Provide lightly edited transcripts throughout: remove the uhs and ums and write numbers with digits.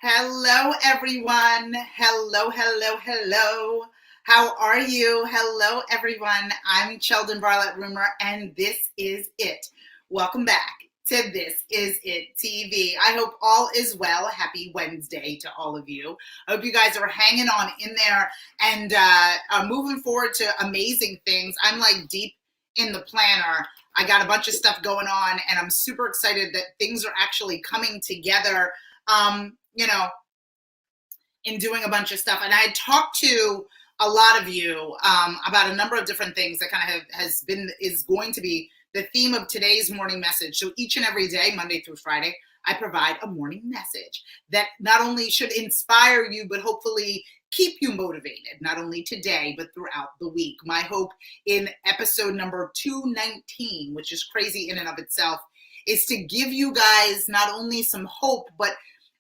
Hello, everyone. Hello, hello, hello. How are you? Hello, everyone. I'm Sheldon Barlett Rumor, and this is it. Welcome back to This Is It TV. I hope all is well. Happy Wednesday to all of you. I hope you guys are hanging on in there and are moving forward to amazing things. I'm like deep in the planner. I got a bunch of stuff going on, and I'm super excited that things are actually coming together. In doing a bunch of stuff. And I talked to a lot of you about a number of different things that kind of is going to be the theme of today's morning message. So each and every day, Monday through Friday, I provide a morning message that not only should inspire you, but hopefully keep you motivated, not only today, but throughout the week. My hope in episode number 219, which is crazy in and of itself, is to give you guys not only some hope, but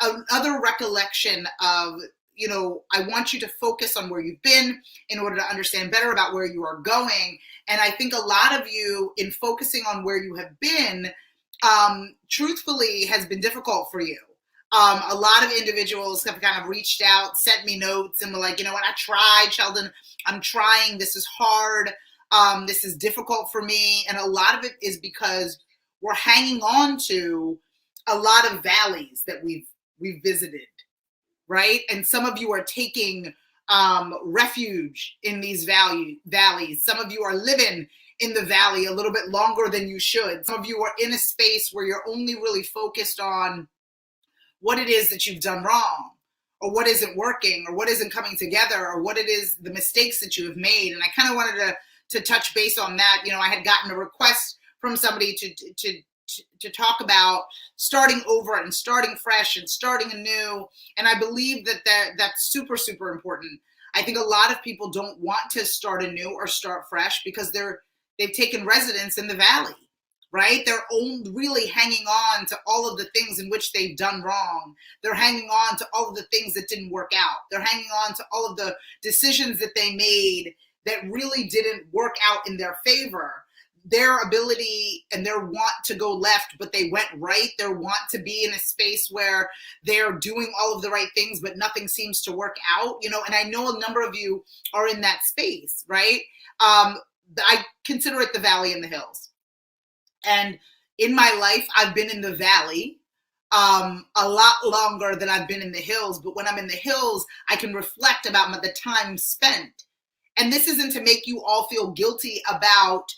another recollection of, I want you to focus on where you've been in order to understand better about where you are going. And I think a lot of you, in focusing on where you have been, truthfully has been difficult for you. A lot of individuals have kind of reached out, sent me notes, and were like, you know what, I tried, Sheldon, I'm trying, this is hard, this is difficult for me. And a lot of it is because we're hanging on to a lot of valleys that we've visited, right? And some of you are taking refuge in these valleys. Some of you are living in the valley a little bit longer than you should. Some of you are in a space where you're only really focused on what it is that you've done wrong, or what isn't working, or what isn't coming together, or what it is, the mistakes that you have made. And I kind of wanted to touch base on that. I had gotten a request from somebody to talk about starting over and starting fresh and starting anew. And I believe that's super, super important. I think a lot of people don't want to start anew or start fresh because they've taken residence in the valley, right? They're really hanging on to all of the things in which they've done wrong. They're hanging on to all of the things that didn't work out. They're hanging on to all of the decisions that they made that really didn't work out in their favor. Their ability and their want to go left, but they went right. Their want to be in a space where they're doing all of the right things, but nothing seems to work out, and I know a number of you are in that space, right? I consider it the valley and the hills. And in my life, I've been in the valley a lot longer than I've been in the hills. But when I'm in the hills, I can reflect about the time spent. And this isn't to make you all feel guilty about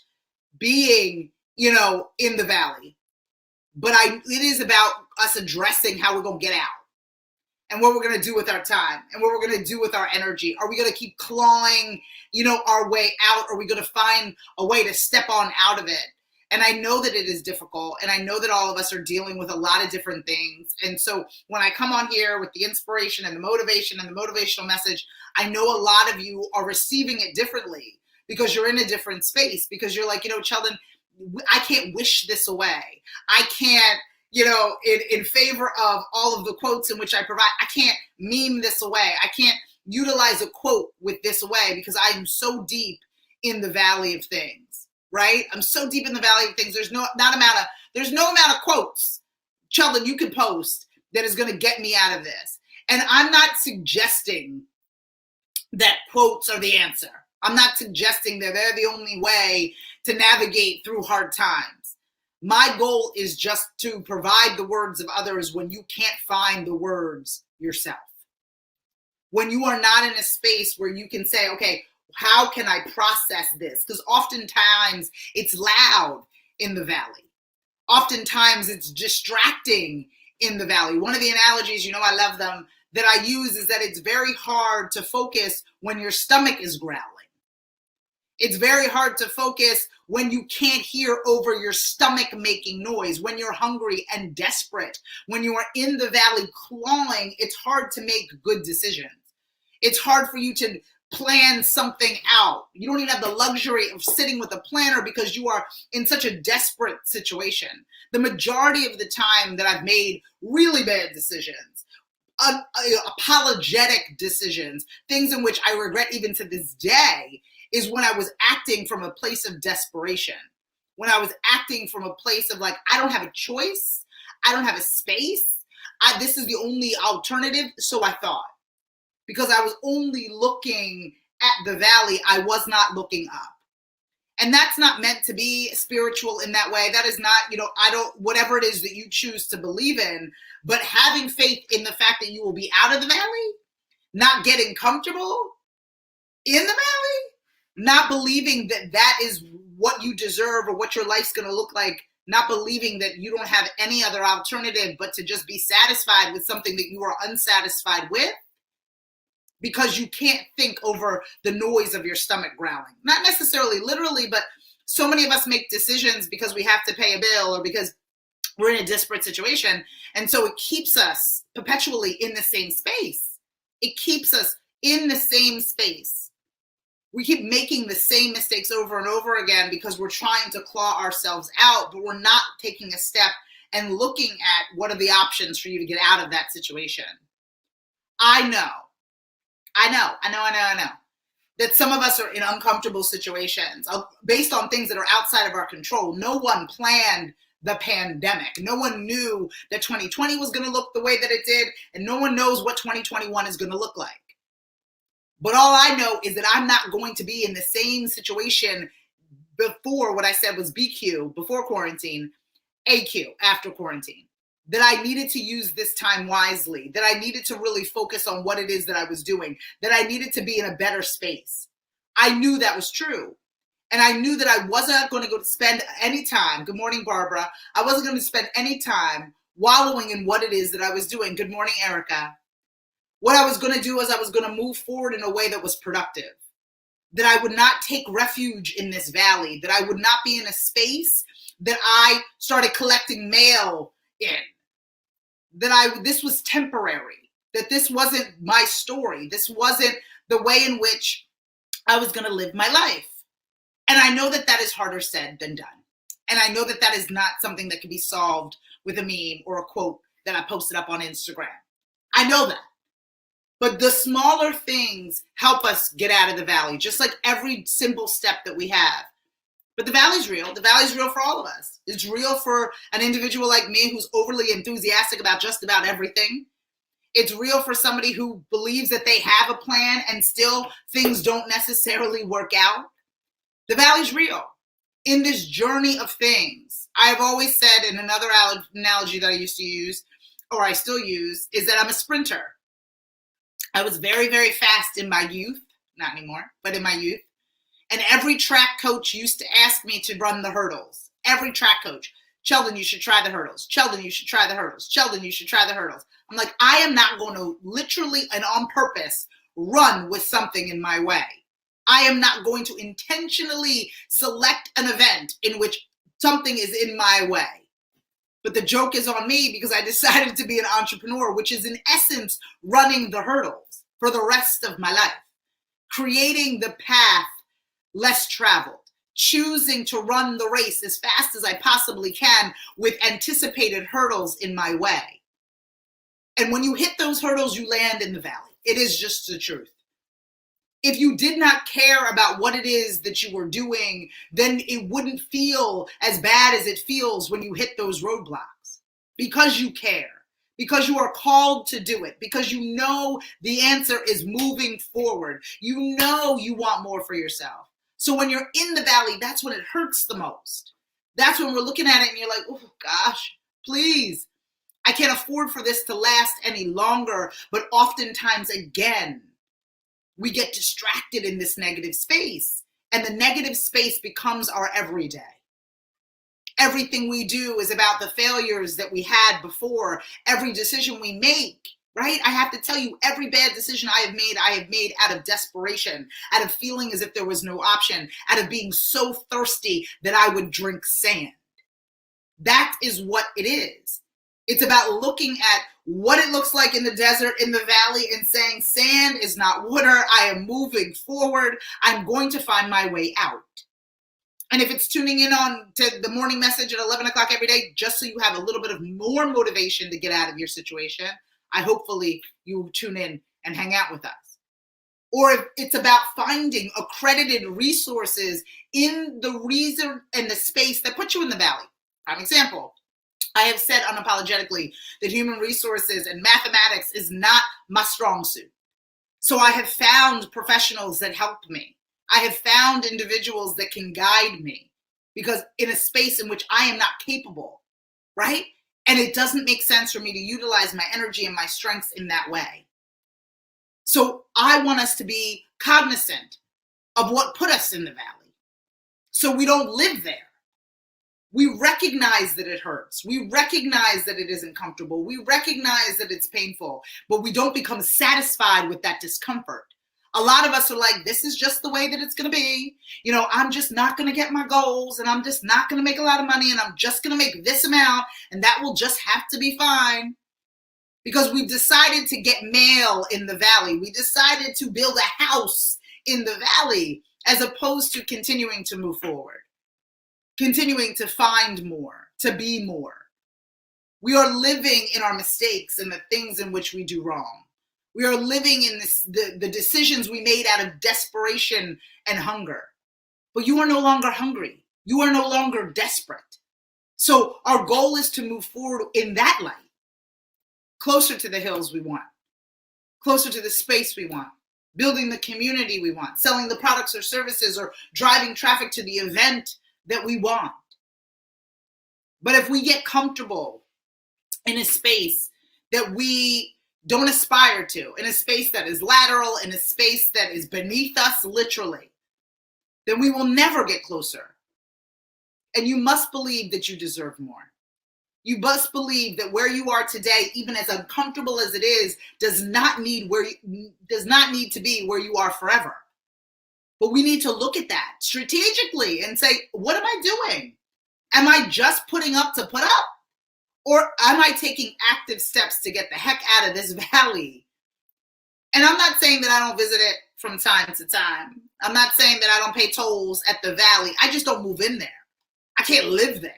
being, in the valley. But it is about us addressing how we're going to get out and what we're going to do with our time and what we're going to do with our energy. Are we going to keep clawing, our way out? Or are we going to find a way to step on out of it? And I know that it is difficult. And I know that all of us are dealing with a lot of different things. And so when I come on here with the inspiration and the motivation and the motivational message, I know a lot of you are receiving it differently, because you're in a different space, because you're like, Sheldon, I can't wish this away. I can't, in favor of all of the quotes in which I provide, I can't meme this away. I can't utilize a quote with this away because I am so deep in the valley of things, right? I'm so deep in the valley of things. There's no amount of quotes, Sheldon, you can post that is going to get me out of this. And I'm not suggesting that quotes are the answer. I'm not suggesting that they're the only way to navigate through hard times. My goal is just to provide the words of others when you can't find the words yourself. When you are not in a space where you can say, okay, how can I process this? Because oftentimes it's loud in the valley. Oftentimes it's distracting in the valley. One of the analogies, I love them, that I use is that it's very hard to focus when your stomach is growling. It's very hard to focus when you can't hear over your stomach making noise, when you're hungry and desperate, when you are in the valley clawing. It's hard to make good decisions. It's hard for you to plan something out. You don't even have the luxury of sitting with a planner because you are in such a desperate situation. The majority of the time that I've made really bad decisions, apologetic decisions, things in which I regret even to this day, is when I was acting from a place of desperation. When I was acting from a place of like, I don't have a choice. I don't have a space. This is the only alternative, so I thought. Because I was only looking at the valley, I was not looking up. And that's not meant to be spiritual in that way. That is not, whatever it is that you choose to believe in, but having faith in the fact that you will be out of the valley, not getting comfortable in the valley, not believing that that is what you deserve or what your life's going to look like, not believing that you don't have any other alternative but to just be satisfied with something that you are unsatisfied with, because you can't think over the noise of your stomach growling. Not necessarily literally, but so many of us make decisions because we have to pay a bill or because we're in a disparate situation. And so it keeps us perpetually in the same space. It keeps us in the same space. We keep making the same mistakes over and over again because we're trying to claw ourselves out, but we're not taking a step and looking at what are the options for you to get out of that situation. I know that some of us are in uncomfortable situations based on things that are outside of our control. No one planned the pandemic. No one knew that 2020 was going to look the way that it did, and no one knows what 2021 is going to look like. But all I know is that I'm not going to be in the same situation before what I said was BQ, before quarantine, AQ, after quarantine. That I needed to use this time wisely, that I needed to really focus on what it is that I was doing, that I needed to be in a better space. I knew that was true. And I knew that I wasn't going to go to spend any time, good morning, Barbara, I wasn't going to spend any time wallowing in what it is that I was doing. Good morning, Erica. What I was going to do is I was going to move forward in a way that was productive, that I would not take refuge in this valley, that I would not be in a space that I started collecting mail in, that this was temporary, that this wasn't my story. This wasn't the way in which I was going to live my life. And I know that that is harder said than done. And I know that that is not something that can be solved with a meme or a quote that I posted up on Instagram. I know that. But the smaller things help us get out of the valley, just like every simple step that we have. But the valley's real. The valley's real for all of us. It's real for an individual like me who's overly enthusiastic about just about everything. It's real for somebody who believes that they have a plan and still things don't necessarily work out. The valley's real. In this journey of things, I've always said, in another analogy that I used to use, or I still use, is that I'm a sprinter. I was very, very fast in my youth, not anymore, but in my youth. And every track coach used to ask me to run the hurdles. Every track coach. Sheldon, you should try the hurdles. Sheldon, you should try the hurdles. Sheldon, you should try the hurdles. I'm like, I am not going to literally and on purpose run with something in my way. I am not going to intentionally select an event in which something is in my way. But the joke is on me because I decided to be an entrepreneur, which is in essence running the hurdles for the rest of my life, creating the path less traveled, choosing to run the race as fast as I possibly can with anticipated hurdles in my way. And when you hit those hurdles, you land in the valley. It is just the truth. If you did not care about what it is that you were doing, then it wouldn't feel as bad as it feels when you hit those roadblocks. Because you care, because you are called to do it, because you know the answer is moving forward. You know you want more for yourself. So when you're in the valley, that's when it hurts the most. That's when we're looking at it and you're like, oh gosh, please. I can't afford for this to last any longer. But oftentimes, again, we get distracted in this negative space, and the negative space becomes our everyday. Everything we do is about the failures that we had before. Every decision we make, right? I have to tell you, every bad decision I have made out of desperation, out of feeling as if there was no option, out of being so thirsty that I would drink sand. That is what it is. It's about looking at what it looks like in the desert, in the valley, and saying, sand is not water. I am moving forward. I'm going to find my way out. And if it's tuning in on to the morning message at 11 o'clock every day, just so you have a little bit of more motivation to get out of your situation, hopefully you tune in and hang out with us. Or if it's about finding accredited resources in the reason and the space that put you in the valley. Prime example, I have said unapologetically that human resources and mathematics is not my strong suit. So I have found professionals that help me. I have found individuals that can guide me, because in a space in which I am not capable, right? And it doesn't make sense for me to utilize my energy and my strengths in that way. So I want us to be cognizant of what put us in the valley, so we don't live there. We recognize that it hurts. We recognize that it isn't comfortable. We recognize that it's painful, but we don't become satisfied with that discomfort. A lot of us are like, this is just the way that it's going to be. You know, I'm just not going to get my goals, and I'm just not going to make a lot of money, and I'm just going to make this amount, and that will just have to be fine. Because we've decided to get mail in the valley. We decided to build a house in the valley, as opposed to continuing to move forward. Continuing to find more, to be more. We are living in our mistakes and the things in which we do wrong. We are living in the decisions we made out of desperation and hunger. But you are no longer hungry. You are no longer desperate. So our goal is to move forward in that light, closer to the hills we want, closer to the space we want, building the community we want, selling the products or services, or driving traffic to the event that we want. But if we get comfortable in a space that we don't aspire to, in a space that is lateral, in a space that is beneath us literally, then we will never get closer. And you must believe that you deserve more. You must believe that where you are today, even as uncomfortable as it is, does not need to be where you are forever. But we need to look at that strategically and say, what am I doing? Am I just putting up to put up? Or am I taking active steps to get the heck out of this valley? And I'm not saying that I don't visit it from time to time. I'm not saying that I don't pay tolls at the valley. I just don't move in there. I can't live there.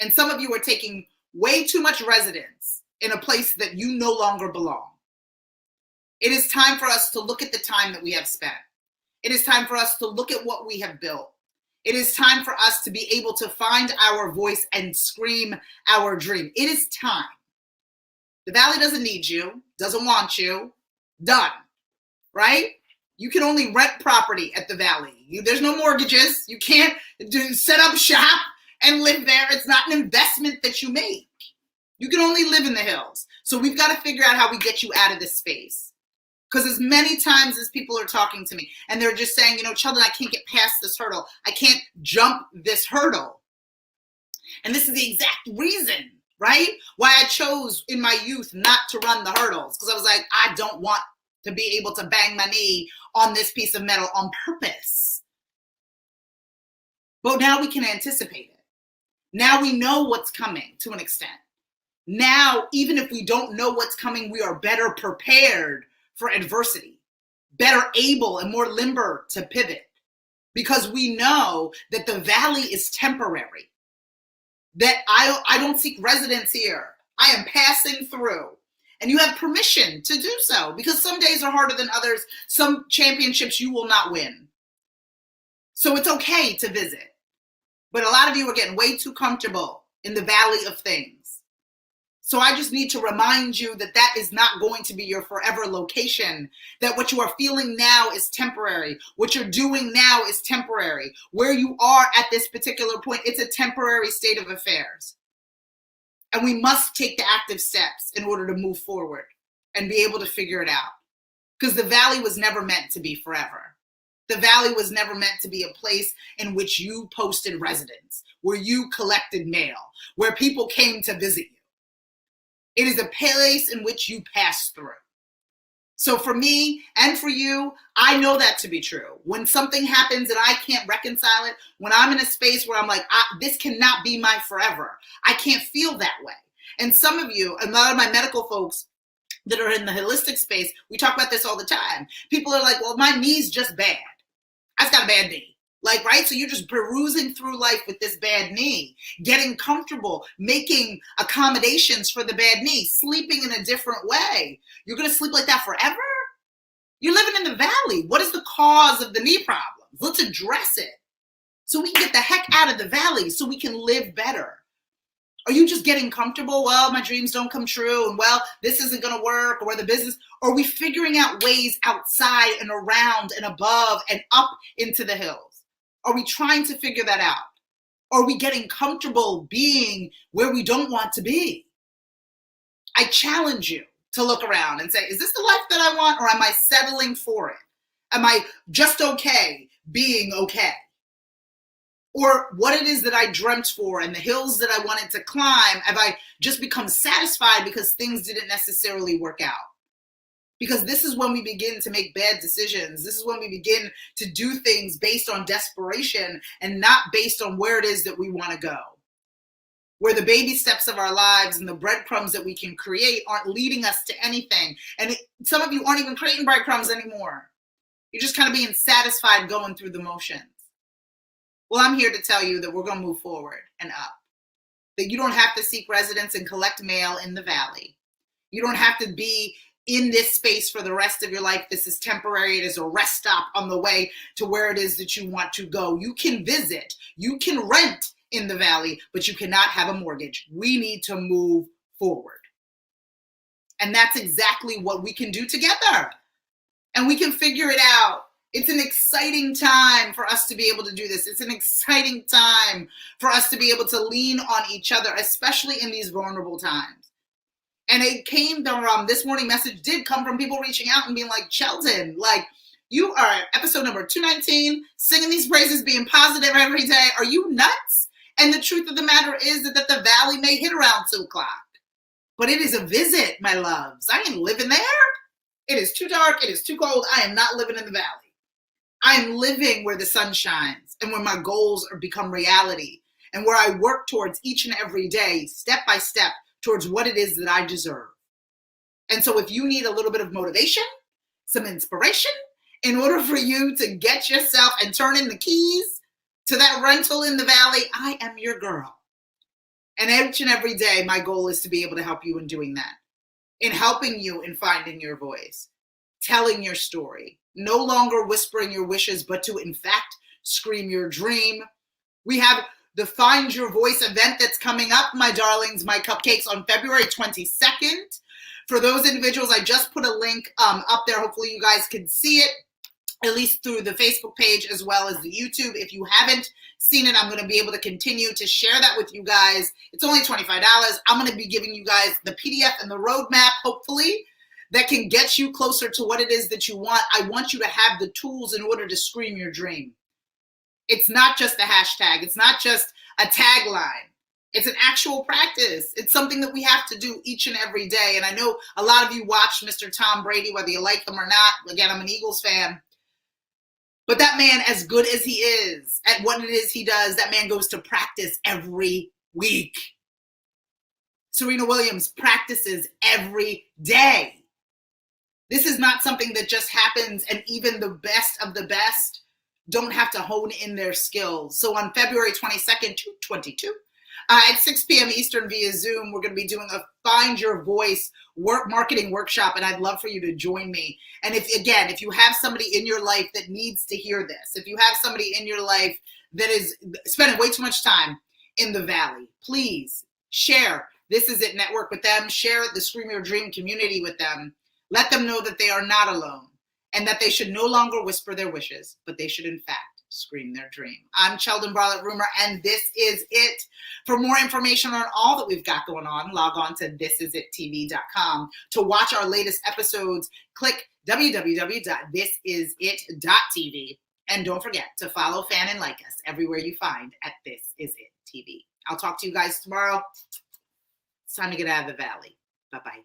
And some of you are taking way too much residence in a place that you no longer belong. It is time for us to look at the time that we have spent. It is time for us to look at what we have built. It is time for us to be able to find our voice and scream our dream. It is time. The valley doesn't need you, doesn't want you. Done. Right? You can only rent property at the valley. There's no mortgages. You can't set up shop and live there. It's not an investment that you make. You can only live in the hills. So we've got to figure out how we get you out of this space. Because as many times as people are talking to me and they're just saying, Sheldon, I can't get past this hurdle. I can't jump this hurdle. And this is the exact reason, right? Why I chose in my youth not to run the hurdles. Because I was like, I don't want to be able to bang my knee on this piece of metal on purpose. But now we can anticipate it. Now we know what's coming to an extent. Now, even if we don't know what's coming, we are better prepared for adversity, better able and more limber to pivot, because we know that the valley is temporary, that I don't seek residence here. I am passing through. And you have permission to do so, because some days are harder than others. Some championships you will not win. So it's okay to visit. But a lot of you are getting way too comfortable in the valley of things. So I just need to remind you that that is not going to be your forever location, that what you are feeling now is temporary. What you're doing now is temporary. Where you are at this particular point, it's a temporary state of affairs. And we must take the active steps in order to move forward and be able to figure it out. Because the valley was never meant to be forever. The valley was never meant to be a place in which you posted residence, where you collected mail, where people came to visit you. It is a place in which you pass through. So for me and for you, I know that to be true. When something happens and I can't reconcile it, when I'm in a space where I'm like, this cannot be my forever, I can't feel that way. And some of you, a lot of my medical folks that are in the holistic space, we talk about this all the time. People are like, well, my knee's just bad. I just got a bad knee. Right? So you're just perusing through life with this bad knee, getting comfortable, making accommodations for the bad knee, sleeping in a different way. You're going to sleep like that forever? You're living in the valley. What is the cause of the knee problems? Let's address it so we can get the heck out of the valley so we can live better. Are you just getting comfortable? Well, my dreams don't come true, and well, this isn't going to work, or the business. Or are we figuring out ways outside and around and above and up into the hills? Are we trying to figure that out? Or are we getting comfortable being where we don't want to be? I challenge you to look around and say, is this the life that I want, or am I settling for it? Am I just okay being okay? Or what it is that I dreamt for and the hills that I wanted to climb, have I just become satisfied because things didn't necessarily work out? Because this is when we begin to make bad decisions. This is when we begin to do things based on desperation and not based on where it is that we want to go. Where the baby steps of our lives and the breadcrumbs that we can create aren't leading us to anything. And some of you aren't even creating breadcrumbs anymore. You're just kind of being satisfied going through the motions. Well, I'm here to tell you that we're going to move forward and up. That you don't have to seek residence and collect mail in the valley. You don't have to be in this space for the rest of your life. This is temporary. It is a rest stop on the way to where it is that you want to go. You can visit. You can rent in the valley, but you cannot have a mortgage. We need to move forward. And that's exactly what we can do together. And we can figure it out. It's an exciting time for us to be able to do this. It's an exciting time for us to be able to lean on each other, especially in these vulnerable times. And it came from, this morning message did come from people reaching out and being like, Sheldon, like, you are at episode number 219, singing these praises, being positive every day. Are you nuts? And the truth of the matter is that the valley may hit around 2 o'clock. But it is a visit, my loves. I ain't living there. It is too dark. It is too cold. I am not living in the valley. I am living where the sun shines and where my goals are become reality and where I work towards each and every day, step by step, towards what it is that I deserve. And so if you need a little bit of motivation, some inspiration, in order for you to get yourself and turn in the keys to that rental in the valley, I am your girl. And each and every day, my goal is to be able to help you in doing that, in helping you in finding your voice, telling your story, no longer whispering your wishes, but to, in fact, scream your dream. We have the Find Your Voice event that's coming up, my darlings, my cupcakes, on February 22nd. For those individuals, I just put a link up there. Hopefully you guys can see it, at least through the Facebook page as well as the YouTube. If you haven't seen it, I'm going to be able to continue to share that with you guys. It's only $25. I'm going to be giving you guys the PDF and the roadmap, hopefully, that can get you closer to what it is that you want. I want you to have the tools in order to scream your dream. It's not just a hashtag. It's not just a tagline. It's an actual practice. It's something that we have to do each and every day. And I know a lot of you watch Mr. Tom Brady, whether you like him or not. Again, I'm an Eagles fan. But that man, as good as he is at what it is he does, that man goes to practice every week. Serena Williams practices every day. This is not something that just happens, and even the best of the best don't have to hone in their skills. So on February 22nd, 2022, at 6 p.m. Eastern via Zoom, we're going to be doing a Find Your Voice marketing workshop, and I'd love for you to join me. And if you have somebody in your life that needs to hear this, if you have somebody in your life that is spending way too much time in the valley, please share This Is It Network with them. Share the Scream Your Dream community with them. Let them know that they are not alone and that they should no longer whisper their wishes, but they should in fact scream their dream. I'm Sheldon Bartlett-Rumer, and this is it. For more information on all that we've got going on, log on to thisisittv.com. To watch our latest episodes, click www.thisisit.tv. And don't forget to follow, fan, and like us everywhere you find at This Is It TV. I'll talk to you guys tomorrow. It's time to get out of the valley. Bye-bye.